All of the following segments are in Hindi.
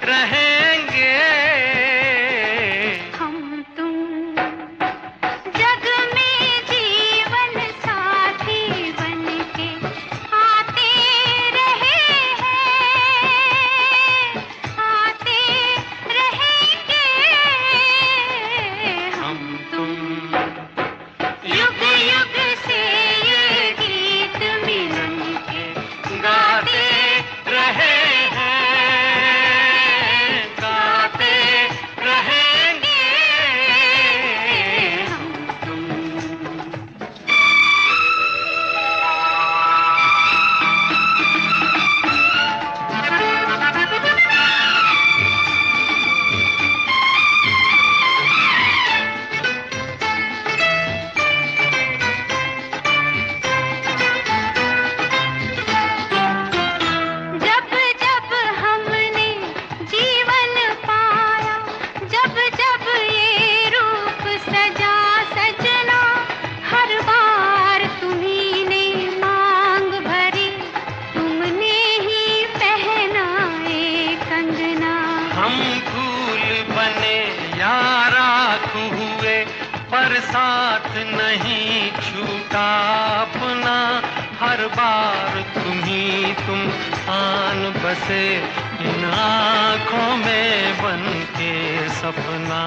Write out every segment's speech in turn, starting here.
रहेंगे। हम तुम जग में जीवन साथी बनके आते रहे हैं, आते रहेंगे। हम तुम युग युग से ये गीत मिलन के गाते रहे हैं, गाते रहेंगे। हम तुम जब जब हमने जीवन पाया, जब जब ये रूप सजा सजना, हर बार तुम्ही ने मांग भरी, तुमने ही पहनाए कंगना। हम फूल बने या राख हुए, पर साथ नहीं छूटा अपना। हर बार तुम आन बसे इन आँखों में बन के सपना।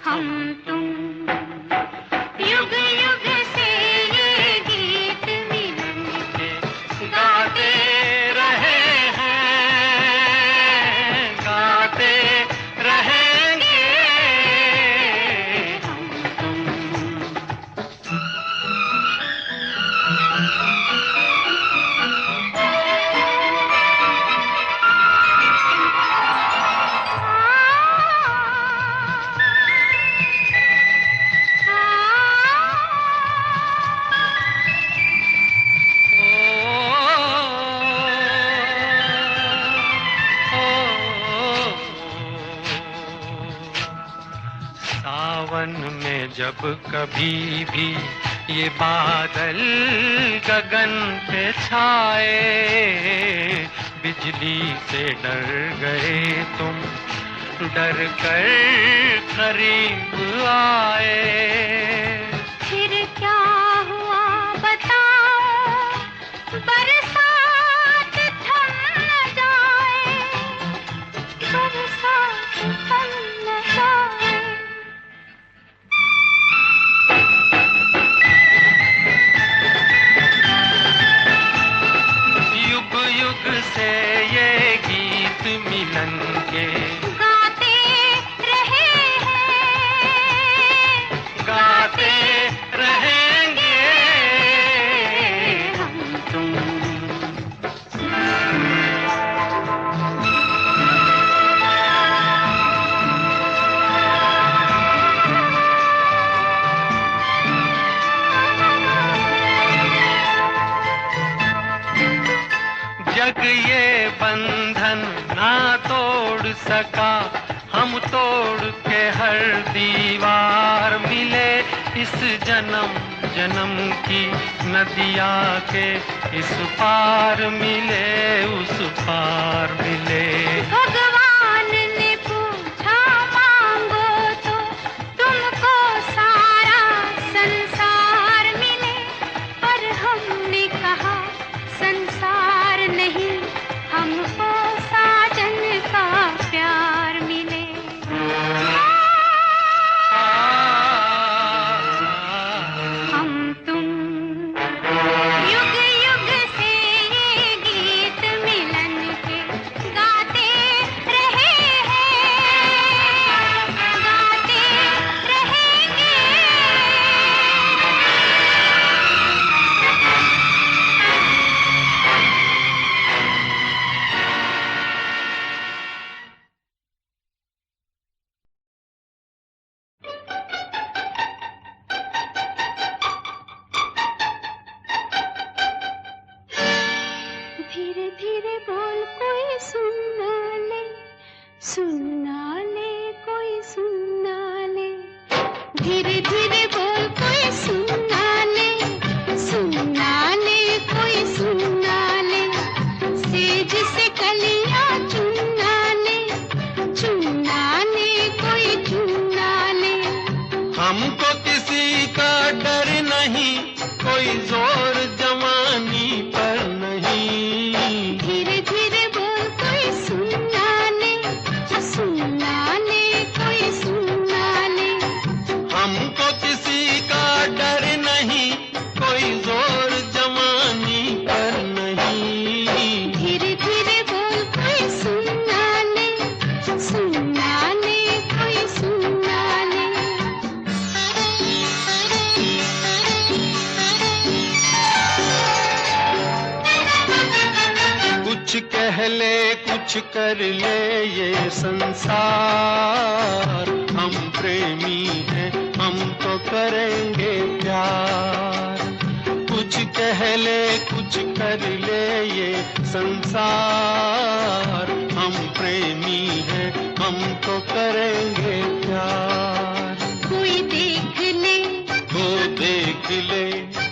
हम तुम युग युग से ये गीत मिलन के गाते रहे हैं, गाते रहेंगे। हम तुम सावन में जब कभी भी ये बादल गगन पे छाए, बिजली से डर गए तुम, डर कर करीब आए। फिर क्या हुआ बताओ, बरसात थम न जाए, बरसात थम न जाए। युग युग से ये गीत मिलन के गाते रहे हैं, गाते रहेंगे। हम तुम जग ये बंधन ना तोड़ सका, हम तोड़ के हर दीवार मिले। इस जन्म जन्म की नदिया के इस पार मिले, उस पार मिले। भगवान ने पूछा मांगो तो तुमको सारा संसार मिले, पर हमने कहा संसार नहीं, हमको साजन का प्यार मिले। हम तुम युग युग से ये गीत मिलन के गाते रहे हैं, गाते रहेंगे। धीरे धीरे बोल कोई सुन ना ले, सुन ना ले कोई सुन ना ले। धीरे धीरे बोल कोई सुन ना ले, सुन ना ले कोई कुछ कर ले ये संसार, हम प्रेमी हैं हम तो करेंगे प्यार। कुछ कह ले कुछ कर ले ये संसार, हम प्रेमी हैं हम तो करेंगे प्यार। कोई देख ले वो देख ले,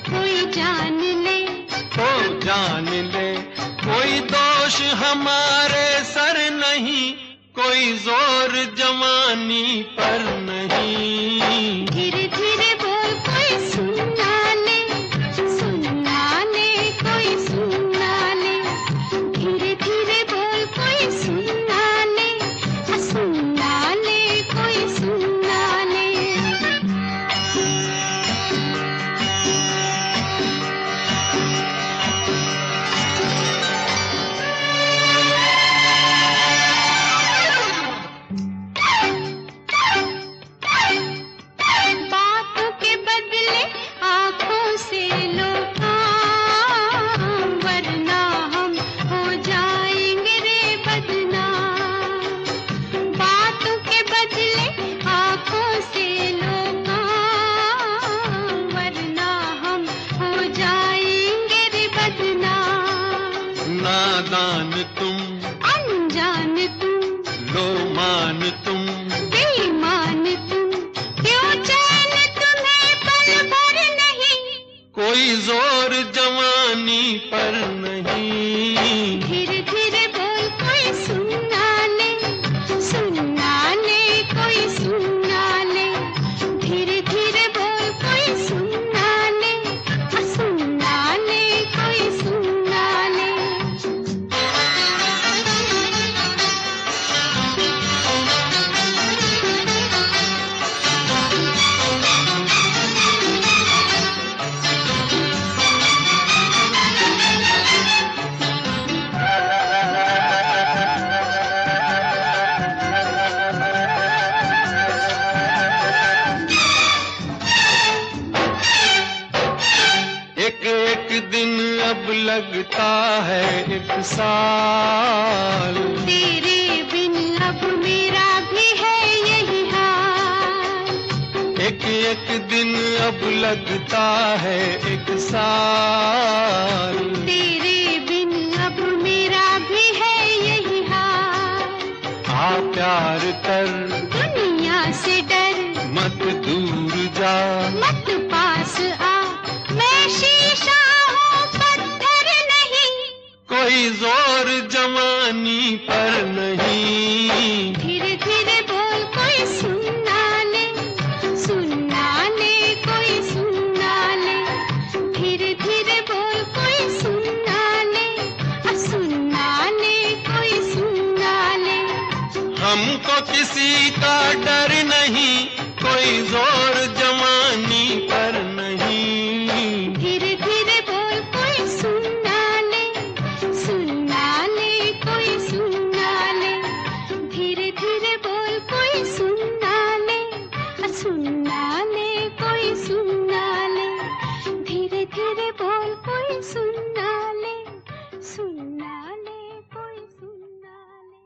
कोई जान ले वो जान ले, कोई दोष हमारे सर नहीं, कोई जोर जवानी पर नहीं। धीरे धीरे बोल कोई सुनना ले, सुनना ले कोई सुनना ले। धीरे धीरे बोल कोई सुनना ले, सुनना ले कोई सुनना ले। बातों के बदले आंखों से लो काम, वरना हम हो जाएंगे रे बदनाम। बातों के बदले आंखों से लो काम, वरना हम हो जाएंगे रे बदनाम। नादान तुम, अनजान तुम, लो मान तुम, बेईमान तुम, क्यों चैन तुम्हें पल भर नहीं। कोई जोर जवानी पर नहीं। धीरे धीरे बोल कोई सुनना ले, सुनना ले कोई सुनना ले। धीरे धीरे बोल कोई सुनना ले, सुनना ले कोई सुनना ले। एक एक दिन अब लगता है एक साल, तेरे बिन अब मेरा भी है यही हाल। एक एक दिन अब लगता है एक साल। तेरे बिन अब मेरा भी है यही हाल। आ प्यार कर दुनिया से डर, मत दूर जा, मत पास आ, मैं शीशा हूँ पत्थर नहीं। कोई जोर जवानी पर नहीं। धीरे धीरे बोल कोई सुनना ले, सुनना ले कोई सुनना ले। धीरे धीरे बोल कोई सुनना ले, सुनना ले कोई सुनना ले। हमको किसी का डर नहीं, कोई जोर जवानी पर नहीं। धीरे धीरे बोल कोई सुनना ले, सुनना ले कोई सुनना ले। धीरे धीरे बोल कोई सुनना ले, सुनना ले कोई सुनना ले। धीरे धीरे बोल कोई सुनना ले, सुनना ले कोई सुनना ले।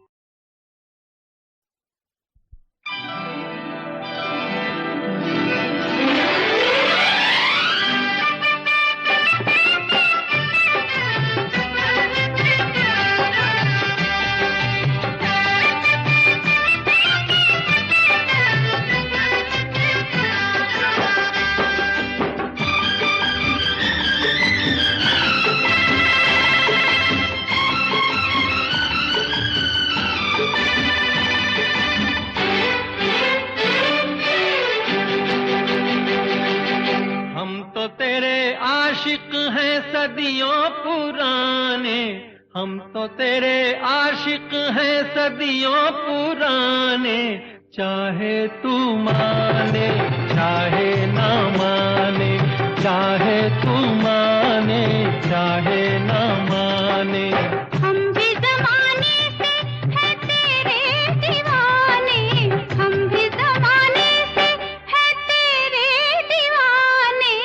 आशिक हैं सदियों पुराने, हम तो तेरे आशिक हैं सदियों पुराने। चाहे तू माने चाहे ना माने, चाहे तू माने चाहे ना माने। हम भी ज़माने से है तेरे दीवाने, हम भी ज़माने से है तेरे दीवाने।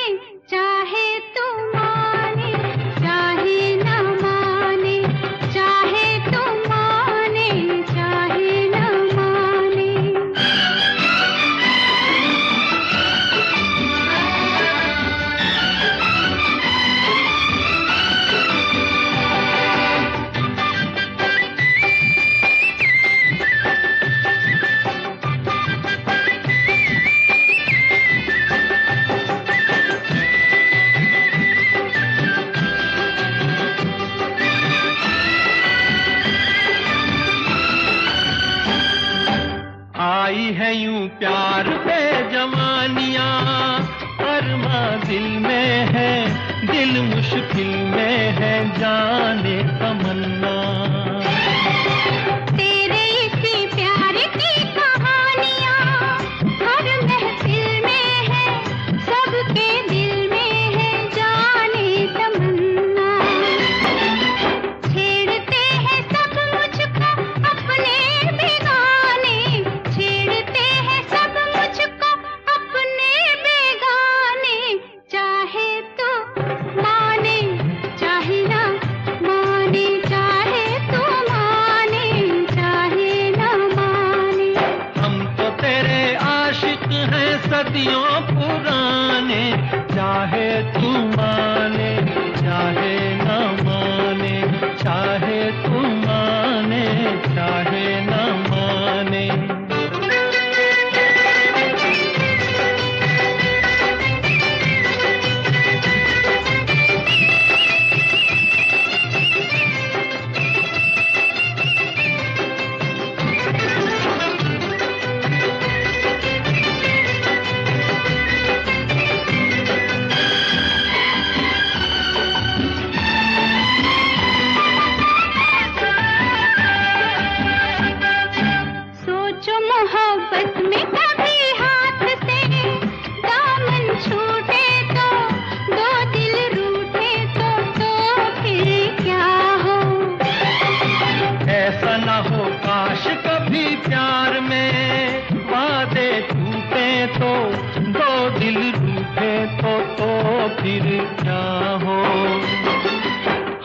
चाहे तू माने चाहे न माने, चाहे तू माने प्यार पे जवानियां, अरमा दिल में है, दिल मुश्किल में है, जाने तमन्ना। तेरे इसी प्यार की कहानियां हर महफिल में है, सबके दिल में है, जाने तमन्ना। छेड़ते हैं सब मुझको अपने बेगाने, छेड़ते हैं सब मुझको अपने बेगाने। चाहे तो माने चाहे ना माने, चाहे तो माने चाहे ना माने। हम तो तेरे आशिक हैं सदियों पुराने, चाहे तू माने चाहे न माने, चाहे तू माने चाहे न माने। सोचो मोहब्बत में कभी हाथ से दामन छूटे तो, दो दिल रूठे तो फिर क्या हो। ऐसा न हो काश कभी प्यार में वादे टूटे तो, दो दिल रूठे तो फिर क्या हो।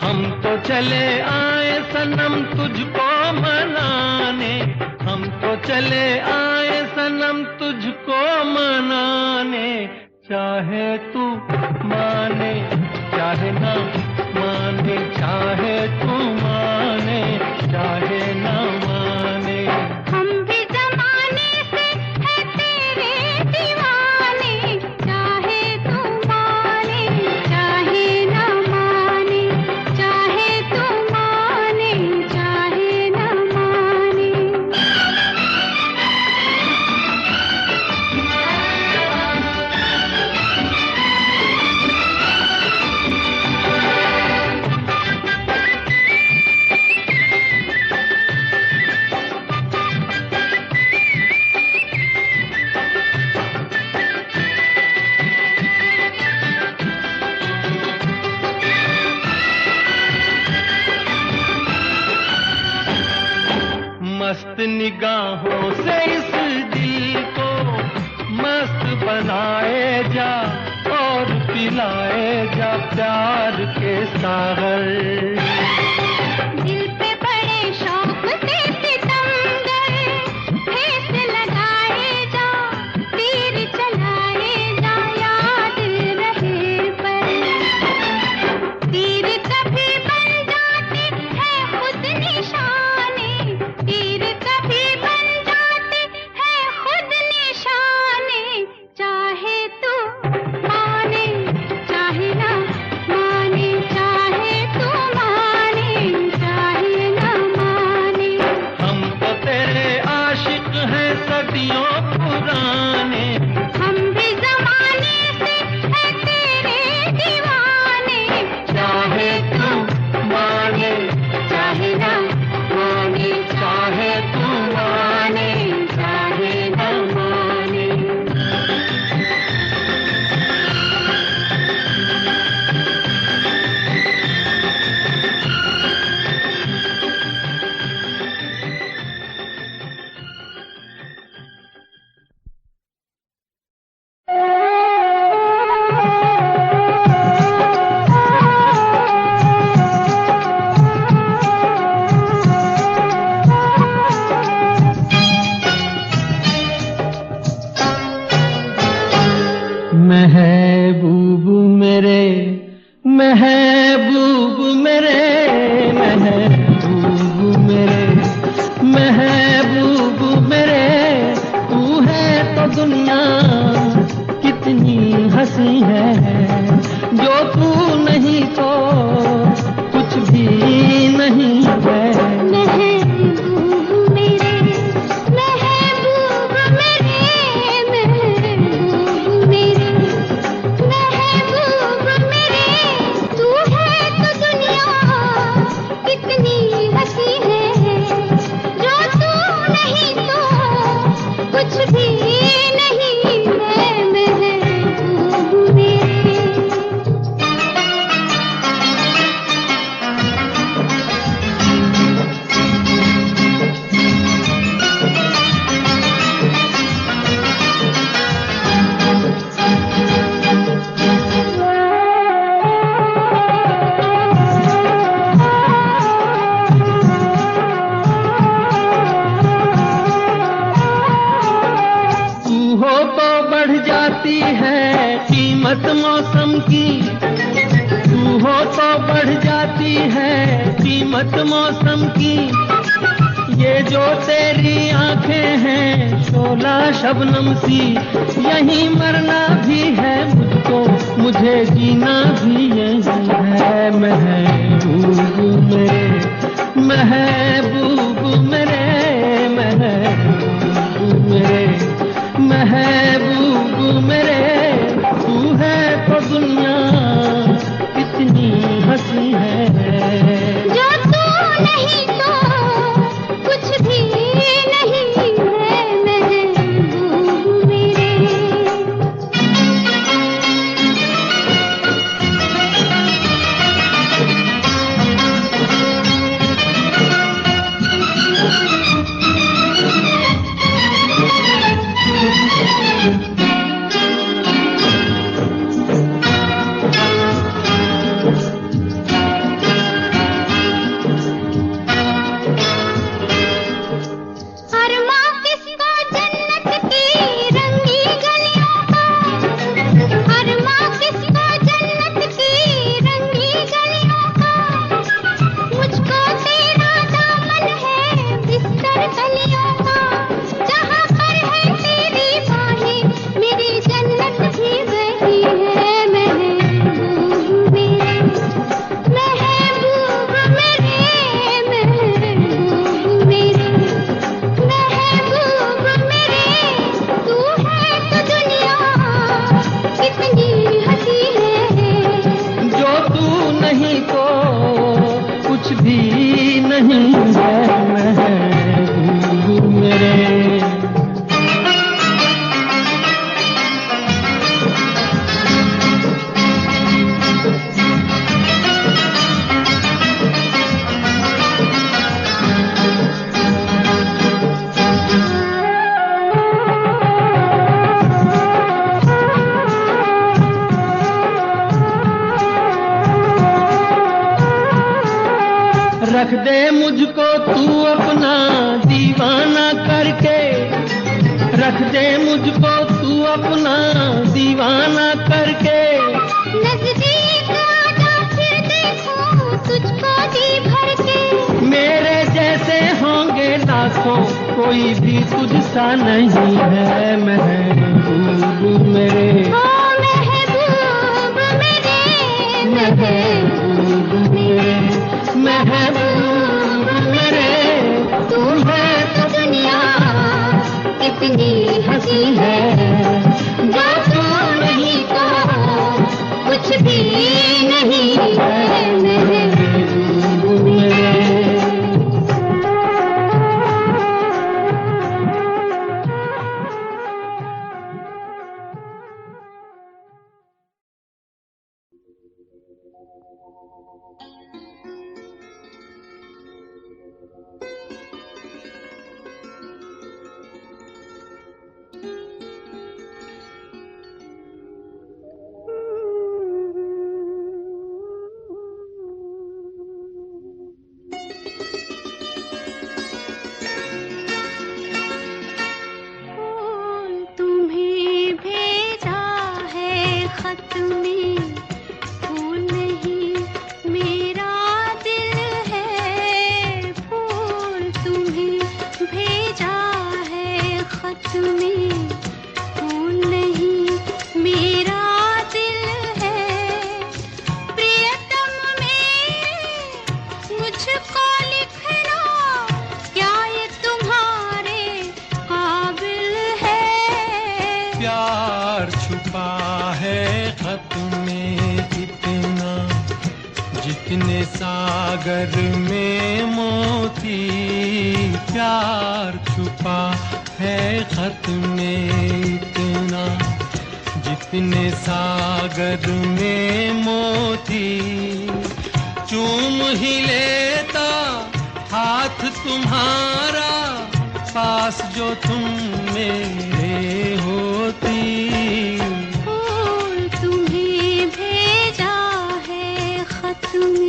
हम तो चले आए सनम तुझको मनाने, हम तो चले आए सनम तुझको मनाने। चाहे तू माने चाहे ना माने, चाहे तू माने चाहे ना माने। हम भी जमाने से है तेरे दीवाने, चाहे तू माने चाहे ना माने, चाहे तू माने चाहे ना माने। मस्त निगाहों से इस दिल को मस्त बनाए जा, और पिलाए जा प्यार के सागर। दिल पे बड़े शौक से सितमगर ठेस लगाए जा, तीर चलाए जा, याद रहे पर। तीर कभी बन जाते हैं खुद निशाने, तीर कभी बन जाते हैं खुद निशाने। चाहे तू माने चाहे ना माने, चाहे तू माने कीमत मौसम की, तू हो तो बढ़ जाती है कीमत मौसम की। ये जो तेरी आंखें हैं शोला शबनम सी, यहीं मरना भी है मुझको, मुझे जीना भी यही है। महबूब मेरे, महबूब मेरे, महबूब मेरे, महबूब मेरे, तू है तो दुनिया कितनी हंसी है। जो तू नहीं तो कुछ भी नहीं है महबूब मेरे। रख दे मुझको तू अपना दीवाना करके, रख दे मुझको तू अपना दीवाना करके। नजदीक आजा फिर देखूं तुझको जी भर के, मेरे जैसे होंगे लाखों कोई भी तुझसा नहीं है। महबूब मेरे, ओ महबूब मेरे, महबूब मेरे, महबूब मेरे, तू है तो दुनिया कितनी हंसी है। जो तू नहीं तो कुछ भी नहीं है महबूब मेरे। जितने सागर में मोती, प्यार छुपा है खत में इतना। जितने सागर में मोती, चूम ही लेता हाथ तुम्हारा, पास जो तुम मेरे होती। तुम्हें भेजा है खत में।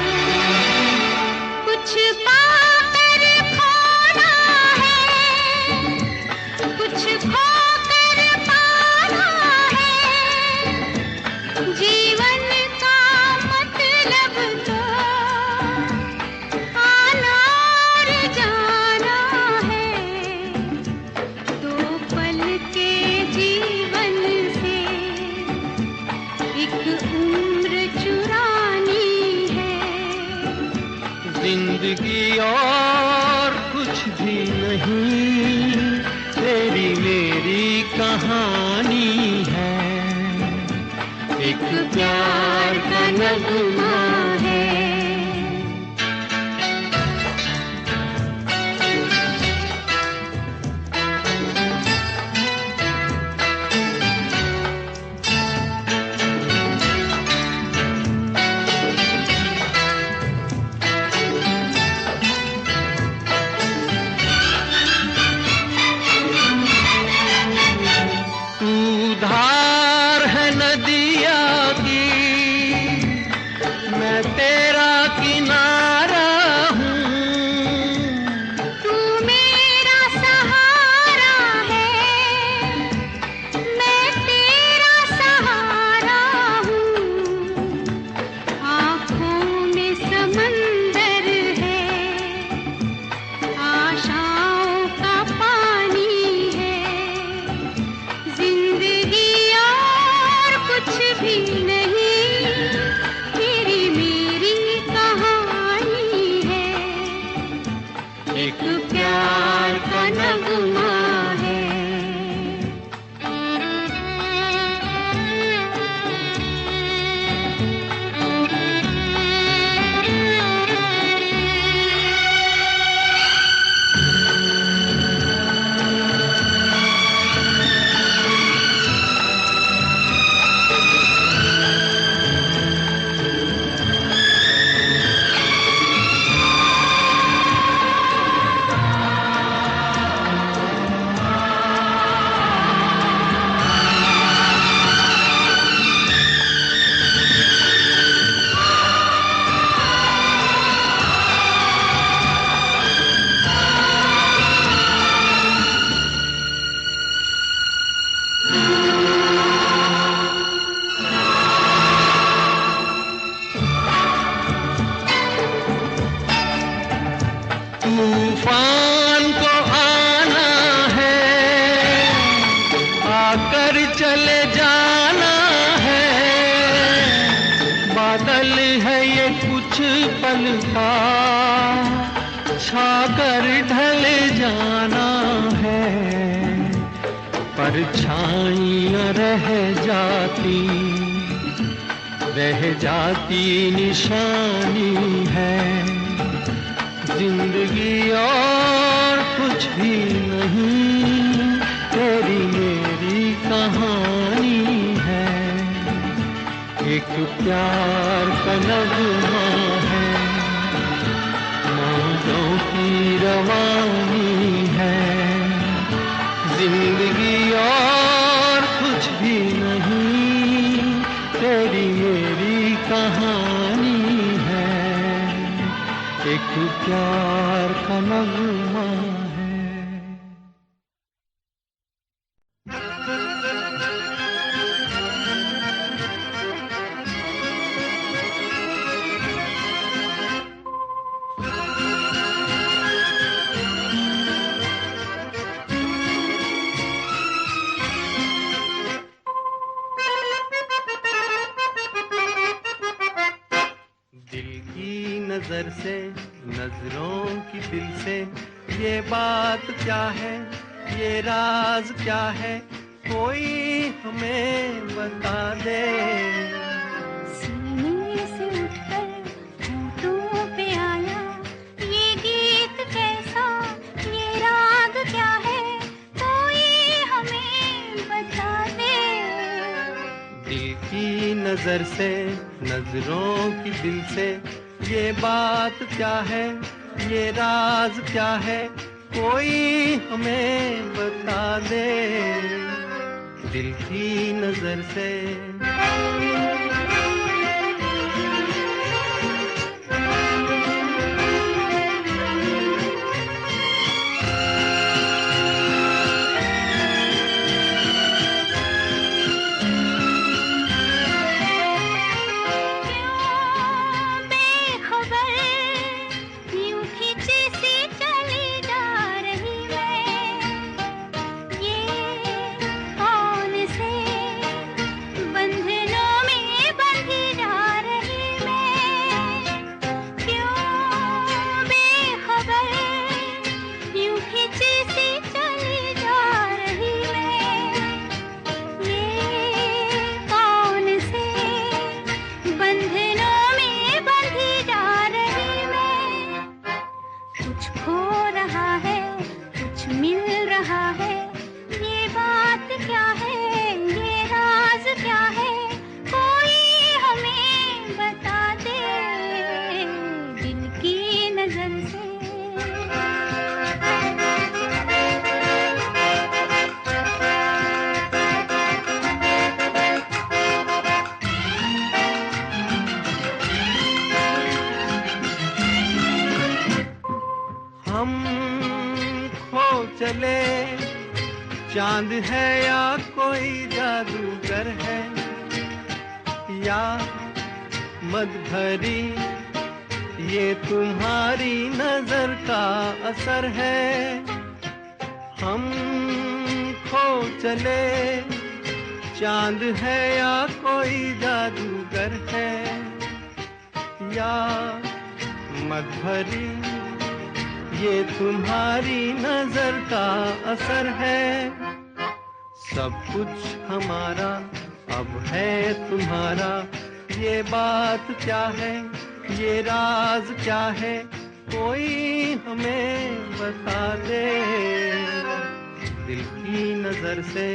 जिंदगी और कुछ भी नहीं, तेरी मेरी कहानी है, एक प्यार का नगमा है। धार है नदिया की, मैं तेरा किनारा हूँ। तू मेरा सहारा है, मैं तेरा सहारा हूँ। आँखों में समंदर है, आशाओं का पानी है। जिंदगी और कुछ भी नहीं, तेरी मेरी कहानी है, एक प्यार का नगमा है। तूफान को आना है, आकर चले जाना है। बादल है ये कुछ पल का, छाकर ढल जाना है। परछाइयाँ रह जाती निशानी है। जिंदगी और कुछ भी नहीं, तेरी मेरी कहानी है। एक प्यार का नगमा है, मौजों की रवानी है। जिंदगी और कुछ भी नहीं, तेरी मेरी कहानी है। एक प्यार का नगमा है। नजर से, नजरों की दिल से, ये बात क्या है, ये राज क्या है, कोई हमें बता दे। सीने से उठकर होठों पे आया ये गीत कैसा, ये राग क्या है, कोई हमें बता दे। दिल की नजर से, नजरों की दिल से, ये बात क्या है, ये राज क्या है, कोई हमें बता दे। दिल की नजर से। बंधनों में बंध चले, चांद है या कोई जादूगर है, या मद भरी ये तुम्हारी नजर का असर है। हम खो चले, चांद है या कोई जादूगर है, या मद भरी ये तुम्हारी नजर का असर है। सब कुछ हमारा अब है तुम्हारा, ये बात क्या है, ये राज क्या है, कोई हमें बता दे दिल की नजर से।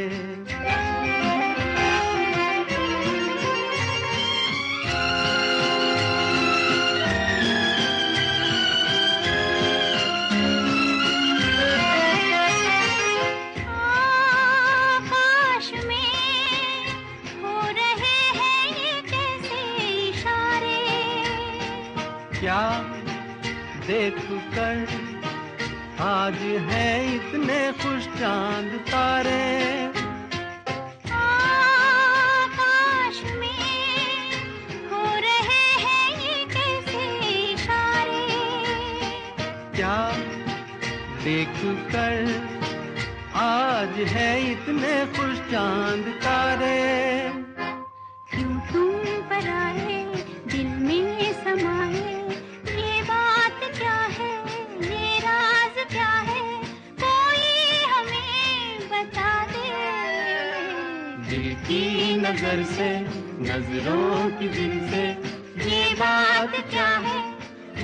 क्या देख कर आज है इतने खुश चांद तारे, आकाश में हो रहे हैं ये कैसे इशारे। क्या देख कर आज है इतने खुश चांद तारे। क्यों तुम पर आए दिल में समाए, दिल की नजर से, नजरों की दिल से, ये बात क्या है,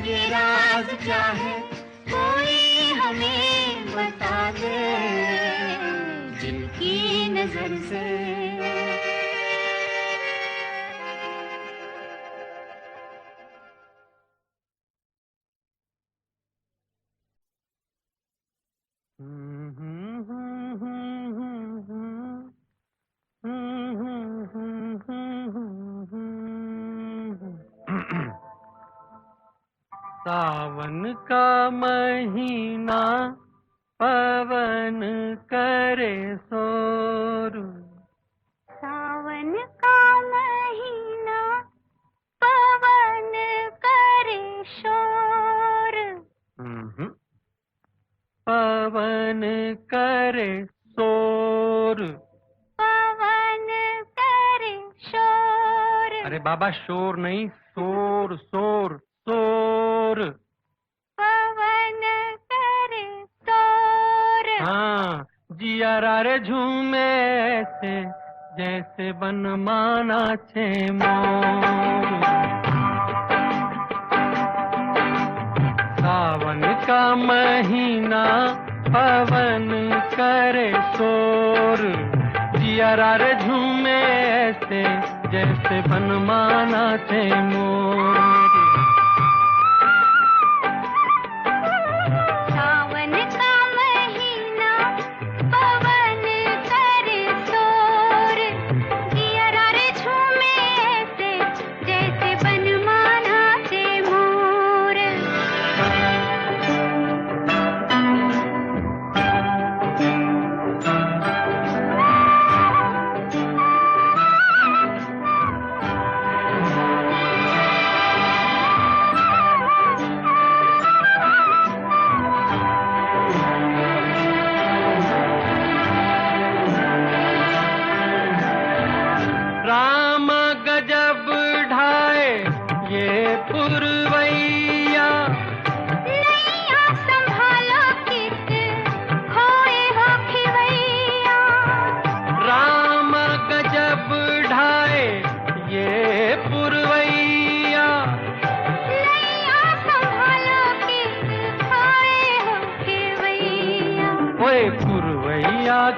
ये राज क्या है, कोई हमें बता दे दिल की नजर से। सावन का महीना पवन करे शोर, सावन का महीना पवन करे शोर, पवन करे शोर, पवन करे शोर। अरे बाबा शोर नहीं, शोर शोर शोर। पवन करे शोर। हाँ, जिया रे झूमे ऐसे जैसे बनमाना छे मोर। सावन का महीना पवन करे शोर, जिया रे झूमे ऐसे जैसे बनमाना छे मोर।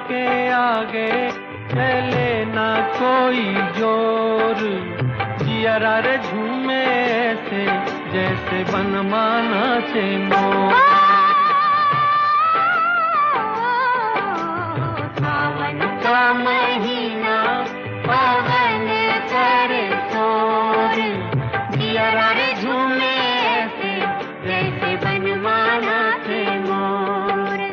के आगे चले ना कोई जोर, जिया रे झूमे ऐसे जैसे बनमाना छे मोर। सावन का महीना पवन करे शोर, जिया रे झूमे ऐसे जैसे बनमाना छे मोर।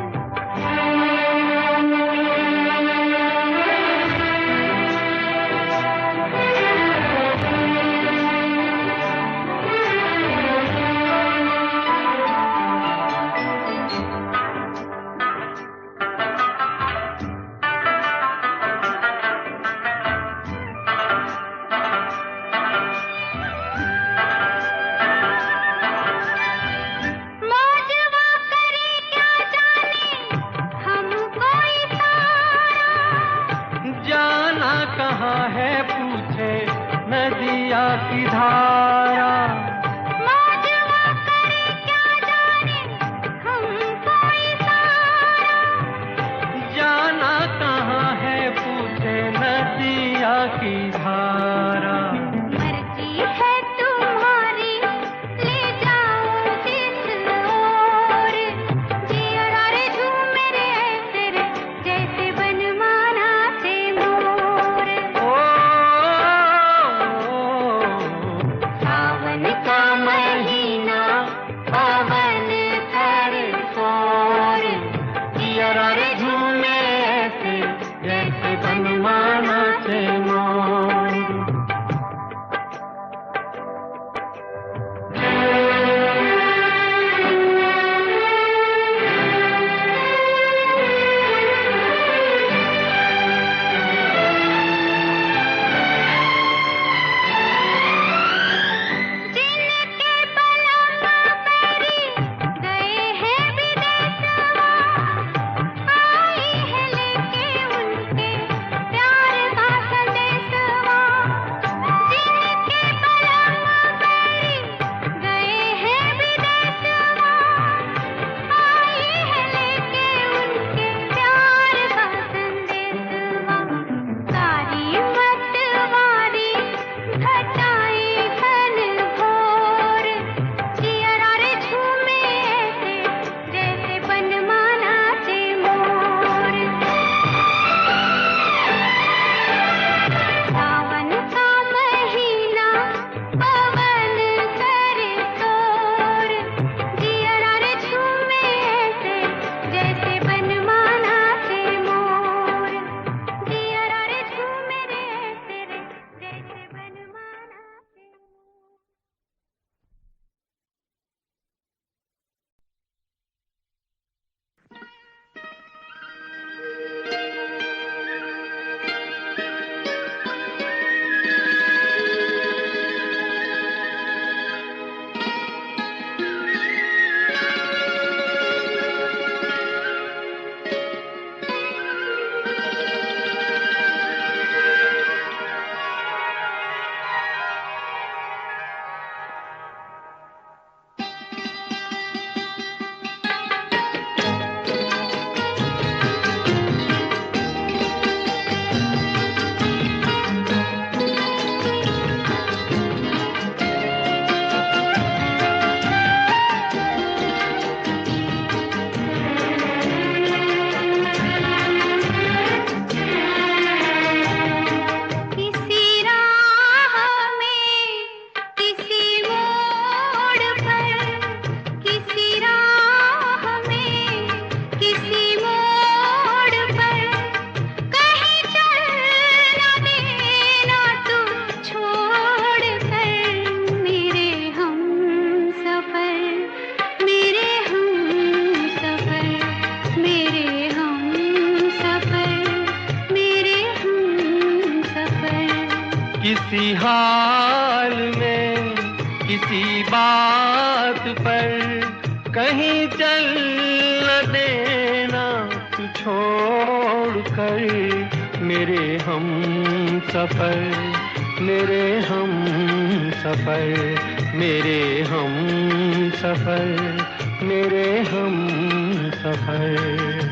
की बात पर कहीं चल न देना तू छोड़ कर मेरे हम सफर, मेरे हम सफर, मेरे हम सफर, मेरे हम सफर।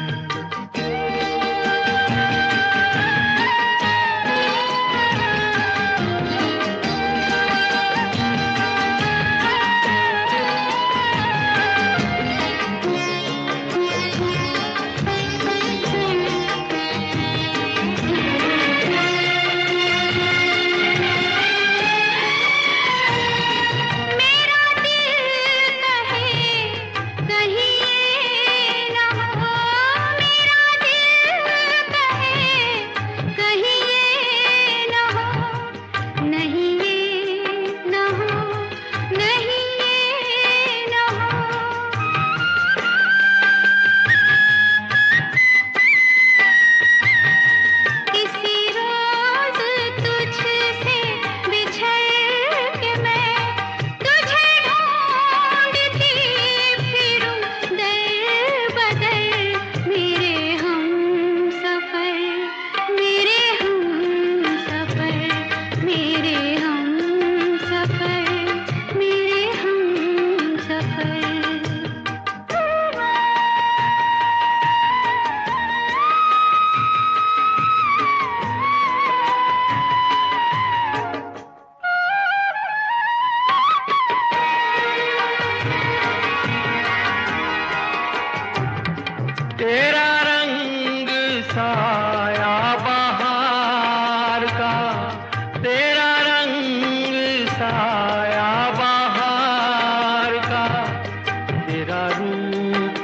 तेरा रंग साया बहार का, तेरा रंग साया बहार का, तेरा रूप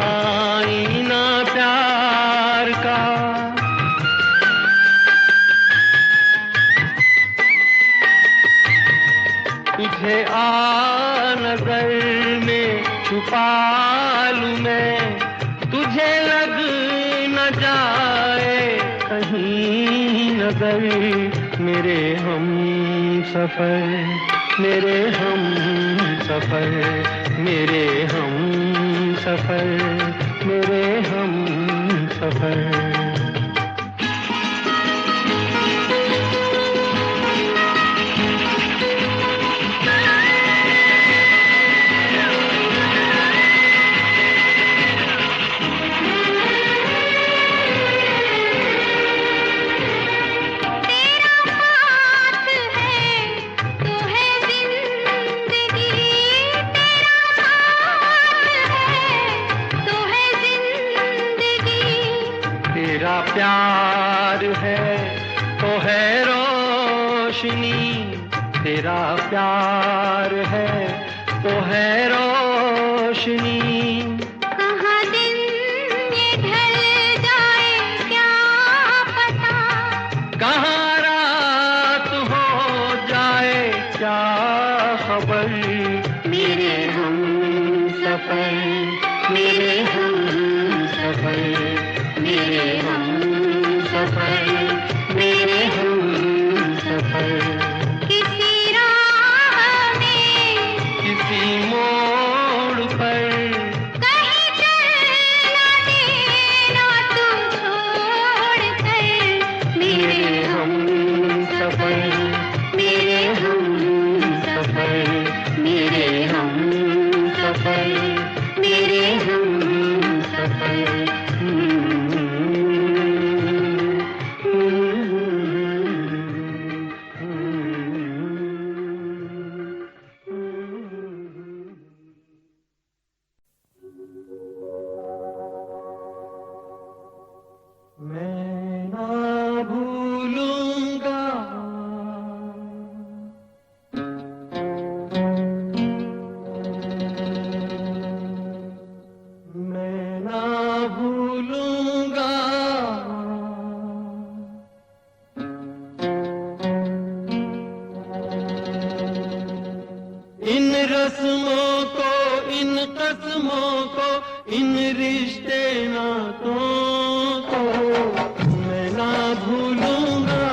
आईना प्यार का। तुझे आ नजर में छुपा लूं मैं, तुझे लग न जाए कहीं नजर मेरे हम सफर, मेरे हम सफर, मेरे हम सफर, मेरे हम सफर। तेरा प्यार है तो है रोशनी, तेरा प्यार है तो है रोशनी। कहाँ दिन ये ढल जाए क्या पता, कहाँ रात हो जाए क्या खबर, मेरे हम सफर, मेरे हम सफर, मेरे हम सफर, मेरे हम सफर। किसी राह में, किसी मोड़ पर, कहीं चल ना देना तू छोड़ कर मेरे हम सफर, मेरे हम सफर, मेरे हम सफर, मेरे हम सफर। मैं ना भूलूंगा मैं ना भूलूंगा इन रस्मों को, इन कसमों को, इन रिश्ते नातों को मैं ना भूलूंगा।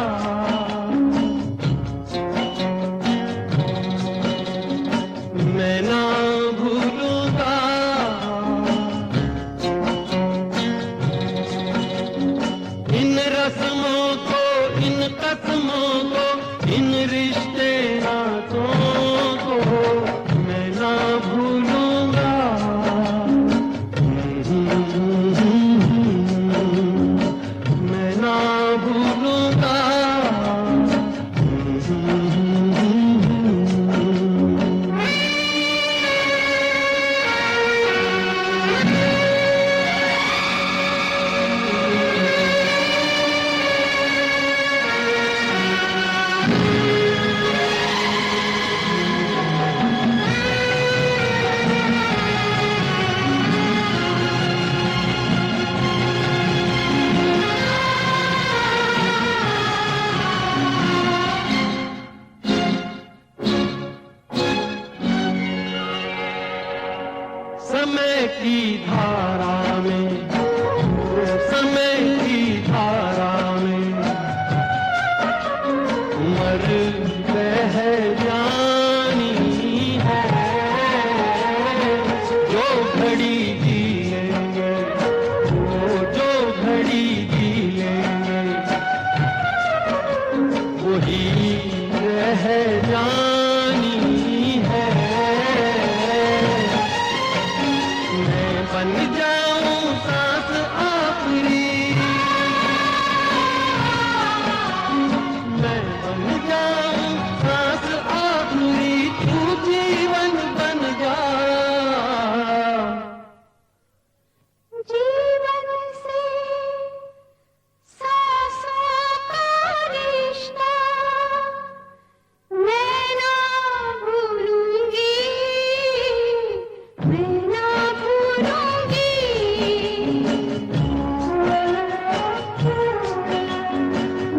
समय की धारा में, समय की धारा में मर रह जानी है। जो घड़ी जी लेंगे, जो घड़ी जी लेंगे, वही रह जानी है। मैं बन जाऊं सांस आखिरी, मैं बन जाऊं सांस आखिरी, तू जीवन बन जा। जीवन से सांसों का रिश्ता मैं ना भूलूंगी, मैं ना भूलूंगी।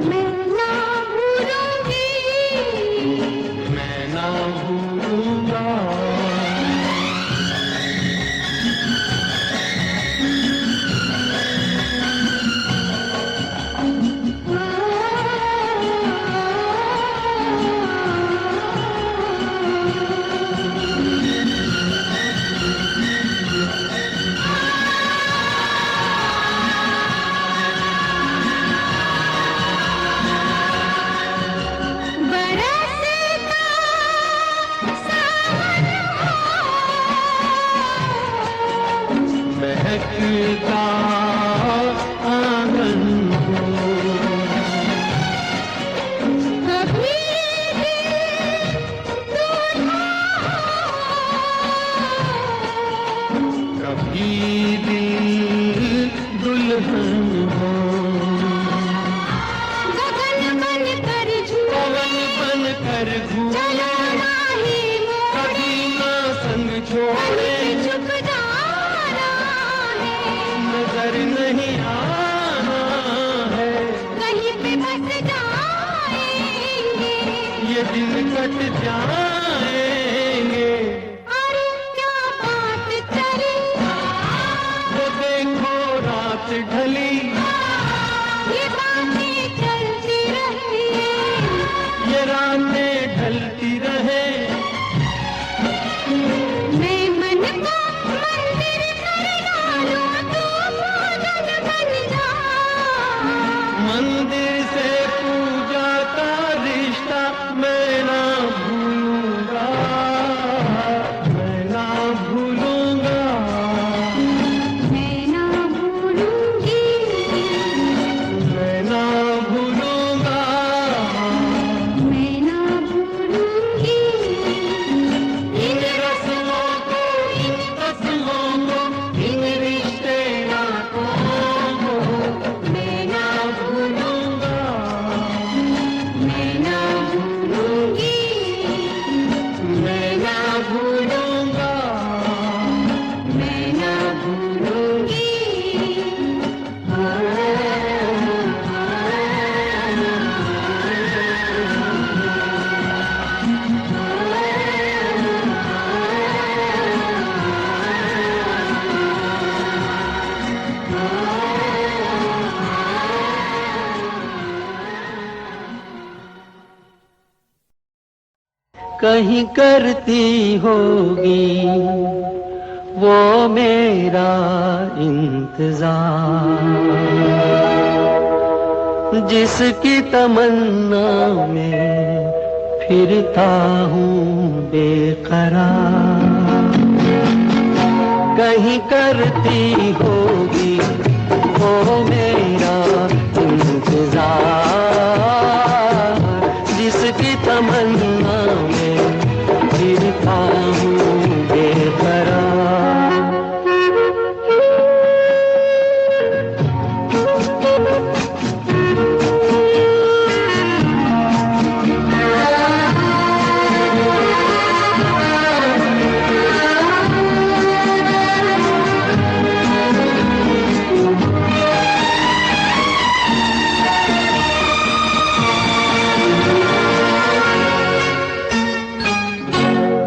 मैं ना भूलूंगी। मैं ना भूलूंगा। बरसता सावन महकता आंगन को, कभी कभी दिल दुल्हन हो। गगन बन कर झूले, पवन बन कर घूमे, चलना ही मोड़े, कभी ना संग छोड़े। कहीं झुक जाना है, नजर नहीं आना है, कहीं पे बस जाएंगे। ये दिन कट जाएंगे। अरे क्या बात करें, वो देखो रात ढली, ये बातें चलती रही, ये रातें ढलती रहे। मैं मन को मंदिर कर डालूं, तू भोजन बन जा। मंदिर से पूजा का रिश्ता मैं ना भूलूंगा, मैं ना भूलूंगा। मैं ना भूलूंगी। मैं ना भूलूंगा। मैं ना भूलूंगी। इन रस्मों को, इन रस्मों को, इन रिश्ते नातों को मैं ना भूलूंगा। मैं ना भूलूंगी। मैं ना भूलूंगा। मैं ना भूलूंगी। कहीं करती होगी वो मेरा इंतजार, जिसकी तमन्ना में फिरता हूँ बेकरार। कहीं करती होगी वो मेरा इंतजार, जिसकी तमन्ना में फिरता हूँ बेकरार।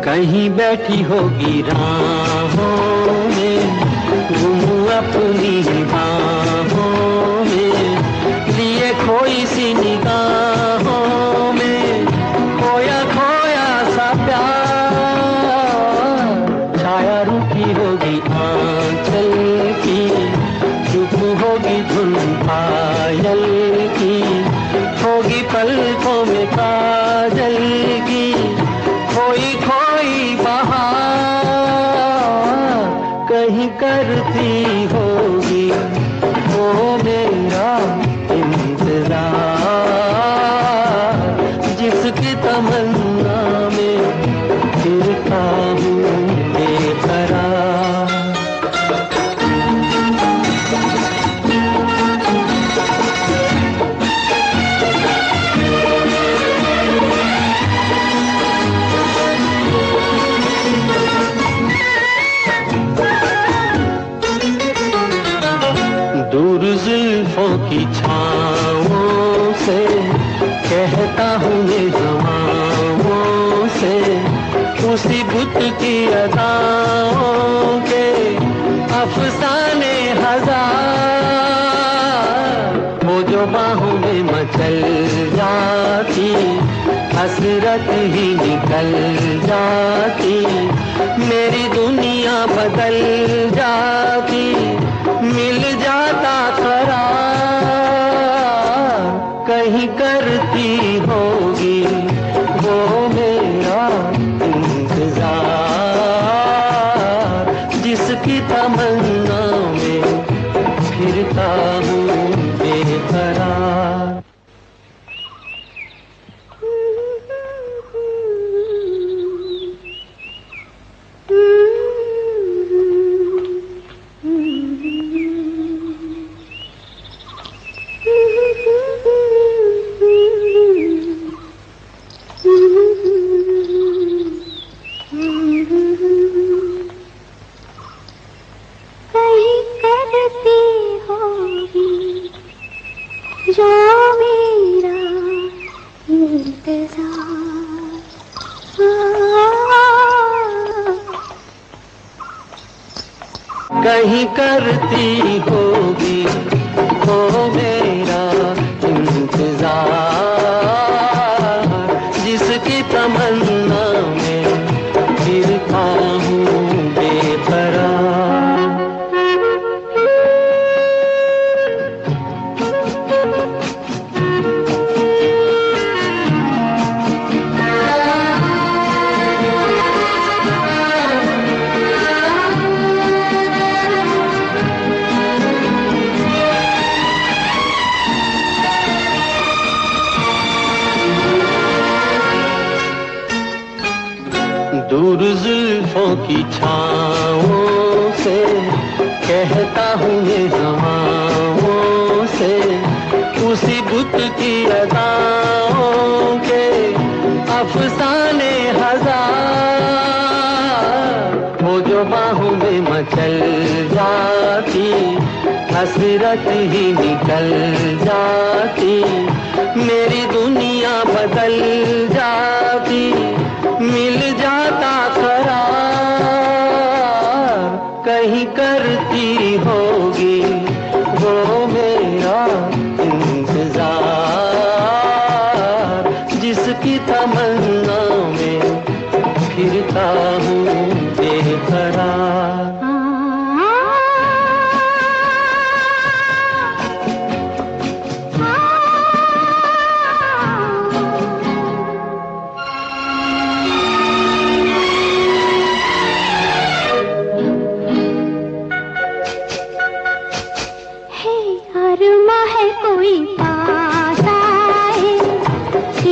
कहीं बैठी होगी राहों अपनी बाहों में, लिए खोई सी निगाहों में, खोया खोया सा प्यार। छाया रुकी होगी आंचल की, चुप होगी धुन पायल की, होगी पलकों में काजल की, खोई खोई बहार कहीं करती होगी वो मेरा इंतजार, जिसकी तमन्ना में फिरता हूँ बेकरार। दूर जुल्फों की छाँवों से कहता हूँ ये हवाओं से, उसी बुत की अदाओं के अफसाने हजार। वो जो बाहों में मचल जाती, हसरत ही निकल जाती, मेरी दुनिया बदल जाती, मिल जाता करार कहीं करती होगी वो मेरा इंतजार, जिसकी तमन्ना में फिरता हूँ बेकरार। जो मेरा इंतजार। कहीं करती होगी वो मेरा इंतजार, जिसकी तमन्ना में फिरता हूँ बेकरार। दूर जुल्फों की छाँवों से कहता हूँ ये हवाओं से, उसी बुत की अदाओं के अफसाने हजार। वो जो बाहों में मचल जाती, हसरत ही निकल जाती, मेरी दुनिया बदल जाती, मिल जाता करार कहीं करती होगी वो मेरा इंतजार, जिसकी तमन्ना में फिरता हूँ बेकरार। अरमा है कोई पास आए,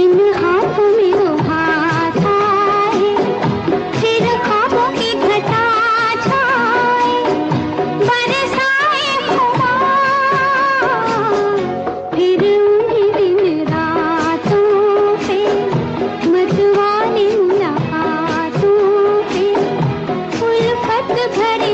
इन हाथों में वो हाथ आए, फिर ख्वाबों की घटा छाए, बरसाए खुमार, फिर उन्हीं दिन रातों पे मतवाले मुलाकातों पे उल्फत भरे